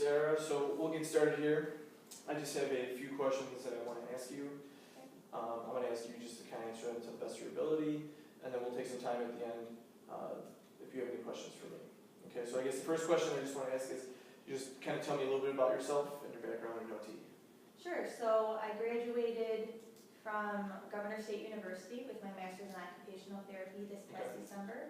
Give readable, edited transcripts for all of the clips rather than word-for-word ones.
Sarah. So we'll get started here. I just have a few questions that I want to ask you. I'm going to ask you just to kind of answer them to the best of your ability, and then we'll take some time at the end if you have any questions for me. Okay, so I guess the first question I just want to ask is, you just kind of tell me a little bit about yourself and your background in OT. Sure. So I graduated from Governor State University with my master's in occupational therapy this past December.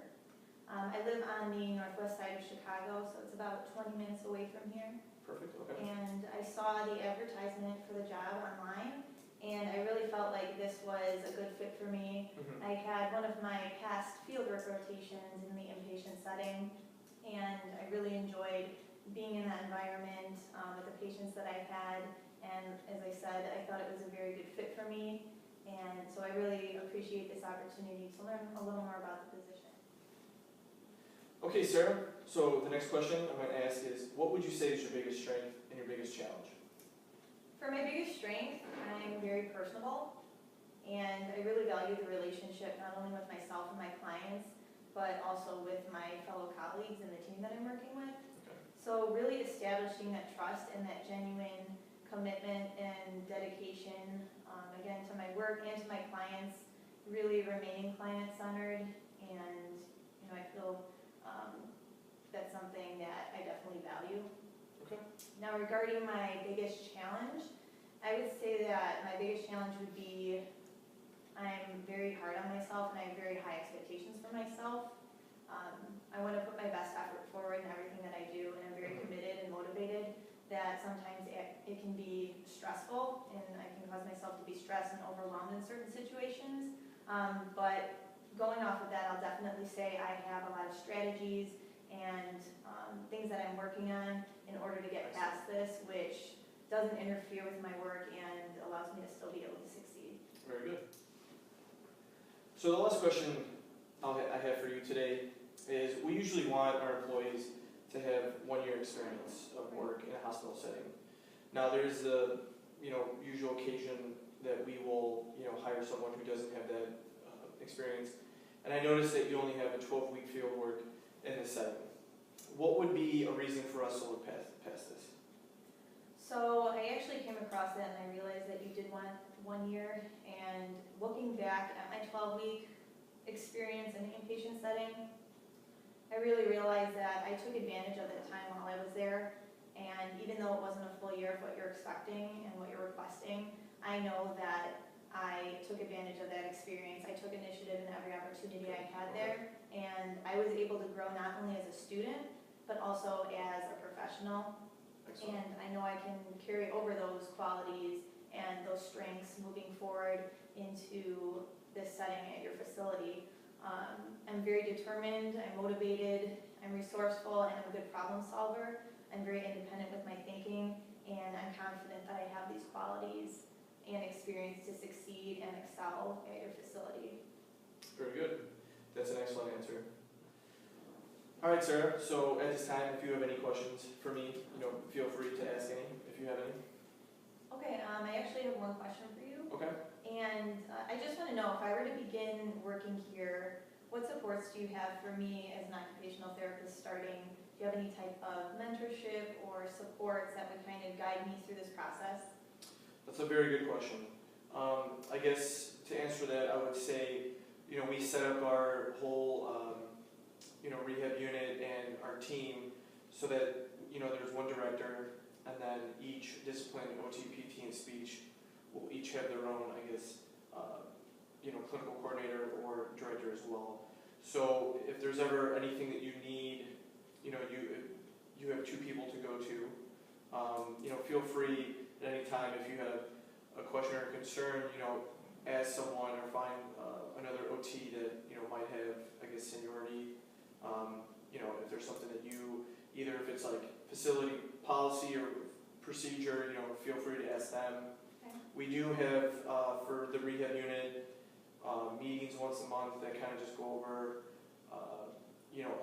I live on the northwest side of Chicago, so it's about 20 minutes away from here. Perfect, okay. And I saw the advertisement for the job online, and I really felt like this was a good fit for me. I had one of my past fieldwork rotations in the inpatient setting, and I really enjoyed being in that environment with the patients that I've had. And as I said, I thought it was a very good fit for me, and so I really appreciate this opportunity to learn a little more about the position. Okay, Sarah, so the next question I'm going to ask is, what would you say is your biggest strength and your biggest challenge? For my biggest strength, I'm very personable, and I really value the relationship not only with myself and my clients, but also with my fellow colleagues and the team that I'm working with. Okay. So really establishing that trust and that genuine commitment and dedication, again, to my work and to my clients, really remaining client-centered, and I feel that's something that I definitely value. Okay. Now, regarding my biggest challenge, I would say that my biggest challenge would be I'm very hard on myself and I have very high expectations for myself. I want to put my best effort forward in everything that I do, and I'm very committed and motivated. That sometimes it can be stressful, and I can cause myself to be stressed and overwhelmed in certain situations. But going off of that, I'll definitely say I have a lot of strategies and things that I'm working on in order to get past this, which doesn't interfere with my work and allows me to still be able to succeed. Very good. So the last question I have for you today is, we usually want our employees to have 1 year experience of work in a hospital setting. Now there's the usual occasion that we will hire someone who doesn't have that experience, and I noticed that you only have a 12-week field work in this setting. What would be a reason for us to look past this? So I actually came across that and I realized that you did want 1 year, and looking back at my 12-week experience in the inpatient setting, I really realized that I took advantage of that time while I was there, and even though it wasn't a full year of what you're expecting and what you're requesting, I know that I took advantage of that experience. I took initiative in every opportunity I had there, and I was able to grow not only as a student, but also as a professional. Excellent. And I know I can carry over those qualities and those strengths moving forward into this setting at your facility. I'm very determined, I'm motivated, I'm resourceful, and I'm a good problem solver. I'm very independent with my thinking, and I'm confident that I have these qualities and experience to succeed and excel at your facility. Very good. That's an excellent answer. All right, Sarah, so at this time, if you have any questions for me, feel free to ask any, if you have any. Okay, I actually have one question for you. Okay. And I just want to know, if I were to begin working here, what supports do you have for me as an occupational therapist starting? Do you have any type of mentorship or supports that would kind of guide me through this process? That's a very good question. I guess to answer that, I would say, we set up our whole, rehab unit and our team so that, there's one director, and then each discipline, OT, PT, and speech, will each have their own, I guess, clinical coordinator or director as well. So if there's ever anything that you need, you have 2 people to go to. Feel free at any time, if you have a question or a concern, ask someone or find another OT that might have, I guess, seniority. If there's something that either if it's like facility policy or procedure, feel free to ask them. Okay. We do have for the rehab unit meetings once a month that kind of just go over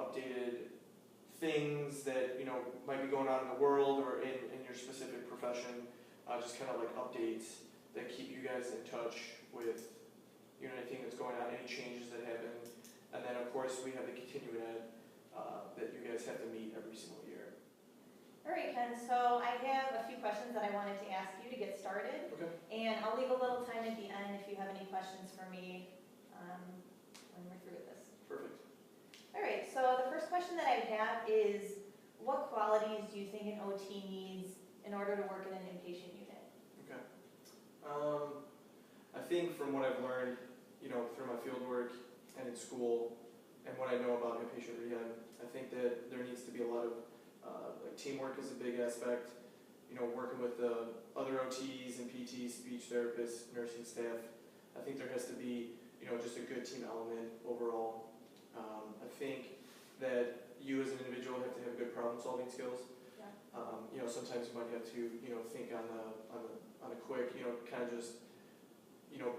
updated things that might be going on in the world or in your specific profession. Just kind of like updates that keep you guys in touch with anything that's going on, any changes that happen. And then of course we have the continuing ed that you guys have to meet every single year. All right, Ken, so I have a few questions that I wanted to ask you to get started. Okay. And I'll leave a little time at the end if you have any questions for me when we're through with this. Perfect. All right, so the first question that I have is, what qualities do you think an OT needs in order to work in an inpatient unit? Okay. I think from what I've learned, through my field work and in school, and what I know about inpatient rehab, I think that there needs to be a lot of teamwork is a big aspect. Working with the other OTs and PTs, speech therapists, nursing staff. I think there has to be, just a good team element overall. I think that you as an individual have to have good problem-solving skills. Yeah. Sometimes you might have to, think on a quick, kind of just,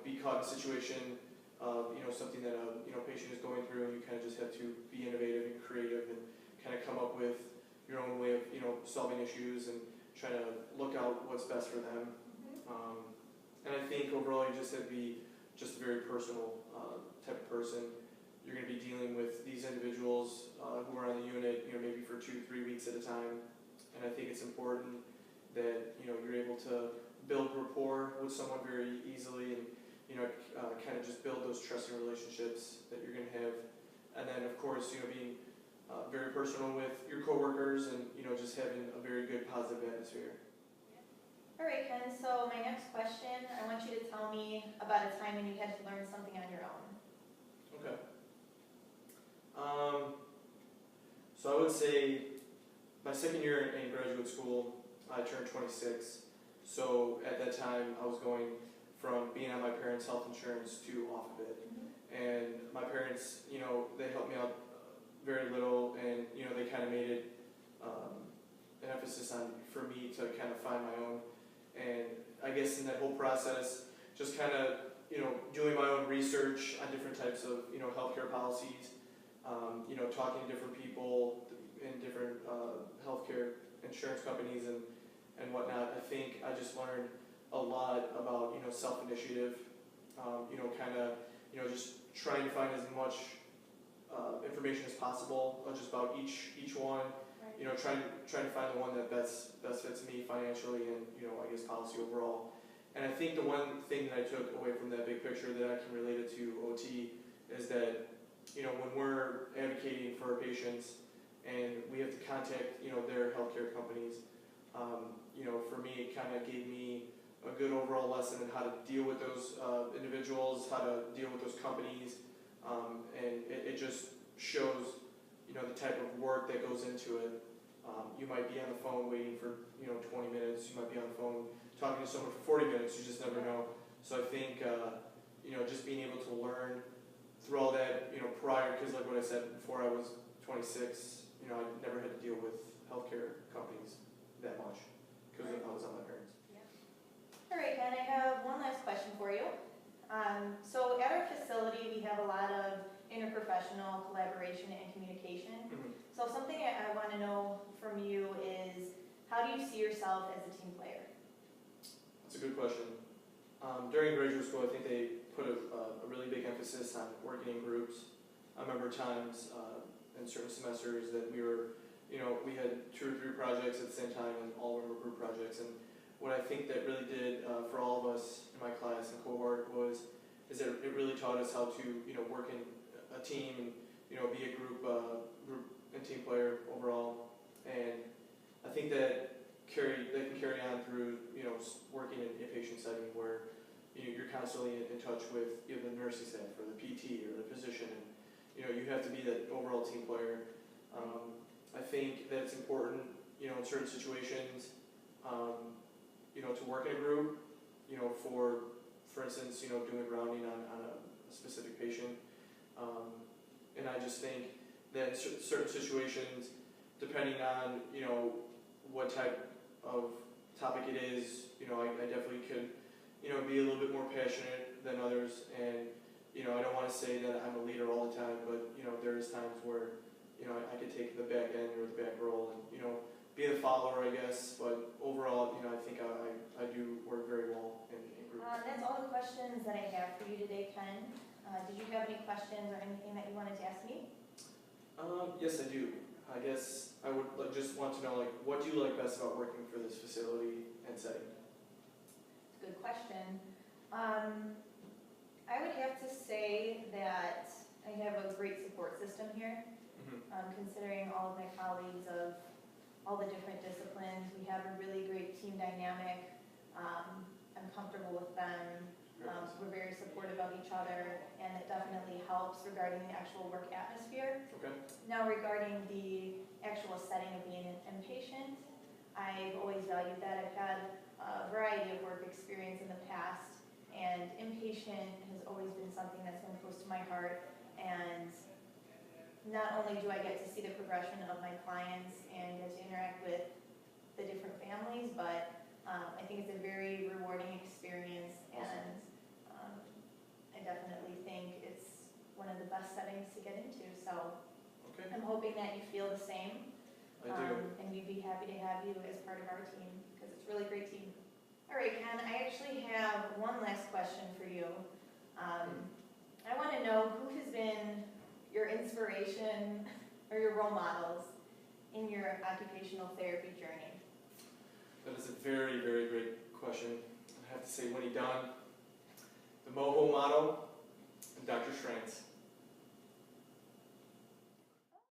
be caught in a situation of, something that a patient is going through, and you kind of just have to be innovative and creative and kind of come up with your own way of, solving issues and trying to look out what's best for them. And I think overall you just have to be just a very personal type of person. You're going to be dealing with these individuals who are on the unit, maybe for 2 to 3 weeks at a time. And I think it's important that, you're able to build rapport with someone very easily and, kind of just build those trusting relationships that you're going to have. And then, of course, being very personal with your coworkers and, just having a very good positive atmosphere. All right, Ken, so my next question, I want you to tell me about a time when you had to learn something on your own. Okay. So I would say my second year in graduate school, I turned 26. So at that time, I was going from being on my parents' health insurance to off of it. And my parents, they helped me out very little, and they kind of made it an emphasis on for me to kind of find my own. And I guess in that whole process, just kind of doing my own research on different types of healthcare policies, talking to different people in different healthcare insurance companies and whatnot. I think I just learned a lot about self-initiative, kind of just trying to find as much information as possible, just about each one. Right. Trying to find the one that best fits me financially and I guess policy overall. And I think the one thing that I took away from that big picture that I can relate it to OT is that when we're advocating for our patients and we have to contact their healthcare companies, for me it kind of gave me a good overall lesson in how to deal with those individuals, how to deal with those companies, and it just shows the type of work that goes into it. You might be on the phone waiting for 20 minutes. You might be on the phone talking to someone for 40 minutes. You just never know. So I think just being able to learn through all that prior, because like what I said before, I was 26. I never had to deal with healthcare companies that much because I was on my parents. Yeah. All right, Ken, I have one last question for you. So at our facility, we have a lot of interprofessional collaboration and communication. So something I want to know from you is, how do you see yourself as a team player? That's a good question. During graduate school, I think they put a really big emphasis on working in groups. I remember times in certain semesters that we had 2 or 3 projects at the same time, and all of them were group projects. And what I think that really did for all of us in my class and cohort is that it really taught us how to work in a team and be a group and team player overall. And I think that can carry on through working in a patient setting where you're constantly in touch with either the nursing staff or the PT or the physician, and you have to be that overall team player. I think that it's important in certain situations to work in a group, for instance, doing rounding on a specific patient. And I just think that in certain situations, depending on, what type of topic it is, I definitely could, be a little bit more passionate than others. And, I don't want to say that I'm a leader all the time, but, there is times where, I could take the back end or the back role and, be the follower, I guess. But overall, I think I do work very well in groups. That's all the questions that I have for you today, Ken. Did you have any questions or anything that you wanted to ask me? Yes, I do. I guess I would just want to know, like, what do you like best about working for this facility and setting? It's a good question. I would have to say that I have a great support system here. Considering all of my colleagues of all the different disciplines, we have a really great team dynamic. I'm comfortable with them. We're very supportive of each other, and it definitely helps regarding the actual work atmosphere. Okay. Now, regarding the actual setting of being an inpatient, I've always valued that. I've had a variety of work experience in the past, and inpatient has always been something that's been close to my heart. And not only do I get to see the progression of my clients and get to interact with the different families, but I think it's a very rewarding experience, and I definitely think it's one of the best settings to get into. So Okay. I'm hoping that you feel the same. I do. And we'd be happy to have you as part of our team, because it's a really great team. All right, Ken, I actually have one last question for you. I want to know who has been your inspiration or your role models in your occupational therapy journey? That is a very, very great question. I have to say Winnie Dunn, the Moho model, and Dr. Schranz.